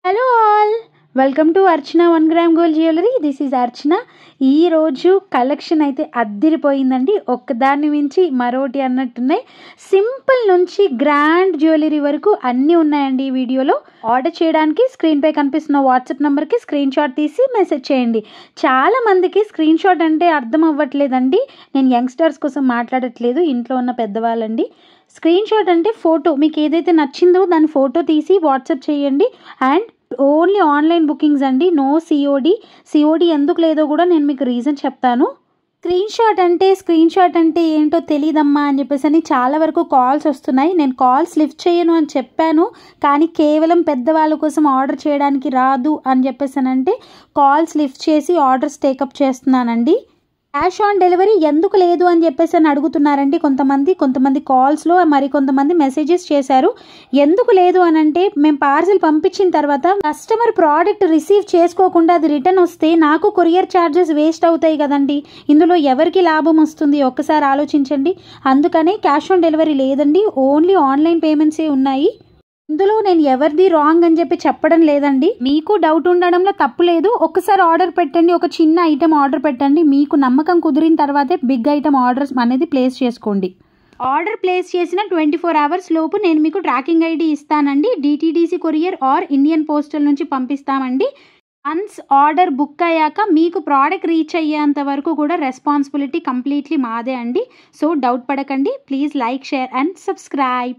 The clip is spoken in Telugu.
Hello all, welcome to Archana 1 gram gold jewellery. This is Archana. ఈరోజు కలెక్షన్ అయితే అద్దిరిపోయిందండి. ఒక్కదాన్ని మించి మరోటి అన్నట్టున్నాయి. సింపుల్ నుంచి గ్రాండ్ జ్యువెలరీ వరకు అన్నీ ఉన్నాయండి ఈ వీడియోలో. ఆర్డర్ చేయడానికి స్క్రీన్పై కనిపిస్తున్న వాట్సాప్ నెంబర్కి స్క్రీన్ షాట్ తీసి మెసేజ్ చేయండి. చాలామందికి స్క్రీన్ షాట్ అంటే అర్థం అవ్వట్లేదండి. నేను యంగ్స్టర్స్ కోసం మాట్లాడట్లేదు, ఇంట్లో ఉన్న పెద్దవాళ్ళండి. స్క్రీన్ షాట్ అంటే ఫోటో, మీకు ఏదైతే నచ్చిందో దాని ఫోటో తీసి వాట్సాప్ చేయండి. అండ్ ఓన్లీ ఆన్లైన్ బుకింగ్స్ అండి, నో సిఓడి ఎందుకు లేదో కూడా నేను మీకు రీజన్ చెప్తాను. స్క్రీన్ షాట్ అంటే ఏంటో తెలియదమ్మా అని చెప్పేసి చాలా వరకు కాల్స్ వస్తున్నాయి. నేను కాల్స్ లిఫ్ట్ చేయను అని చెప్పాను, కానీ కేవలం పెద్దవాళ్ళ కోసం ఆర్డర్ చేయడానికి రాదు అని చెప్పేసానంటే కాల్స్ లిఫ్ట్ చేసి ఆర్డర్స్ టేకప్ చేస్తున్నానండి. క్యాష్ ఆన్ డెలివరీ ఎందుకు లేదు అని చెప్పేసి అడుగుతున్నారండి కొంతమంది కాల్స్లో, మరి కొంతమంది మెసేజెస్ చేశారు. ఎందుకు లేదు అని అంటే, మేము పార్సిల్ పంపించిన తర్వాత కస్టమర్ ప్రోడక్ట్ రిసీవ్ చేసుకోకుండా అది రిటర్న్ వస్తే నాకు కొరియర్ ఛార్జెస్ వేస్ట్ అవుతాయి కదండి. ఇందులో ఎవరికి లాభం వస్తుంది ఒక్కసారి ఆలోచించండి. అందుకనే క్యాష్ ఆన్ డెలివరీ లేదండి, ఓన్లీ ఆన్లైన్ పేమెంట్సే ఉన్నాయి. ఇందులో నేను ఎవరిది రాంగ్ అని చెప్పి చెప్పడం లేదండి. మీకు డౌట్ ఉండడంలో తప్పు లేదు. ఒక్కసారి ఆర్డర్ పెట్టండి, ఒక చిన్న ఐటెం ఆర్డర్ పెట్టండి. మీకు నమ్మకం కుదిరిన తర్వాతే బిగ్ ఐటెం ఆర్డర్స్ అనేది ప్లేస్ చేసుకోండి. ఆర్డర్ ప్లేస్ చేసిన 24 hours లోపు నేను మీకు ట్రాకింగ్ ఐడి ఇస్తానండి. DTDC courier or Indian postal నుంచి పంపిస్తామండి. వన్స్ ఆర్డర్ బుక్ అయ్యాక మీకు ప్రోడక్ట్ రీచ్ అయ్యేంత వరకు కూడా రెస్పాన్సిబిలిటీ కంప్లీట్లీ మాదే అండి. సో డౌట్ పడకండి. Please like, share and subscribe.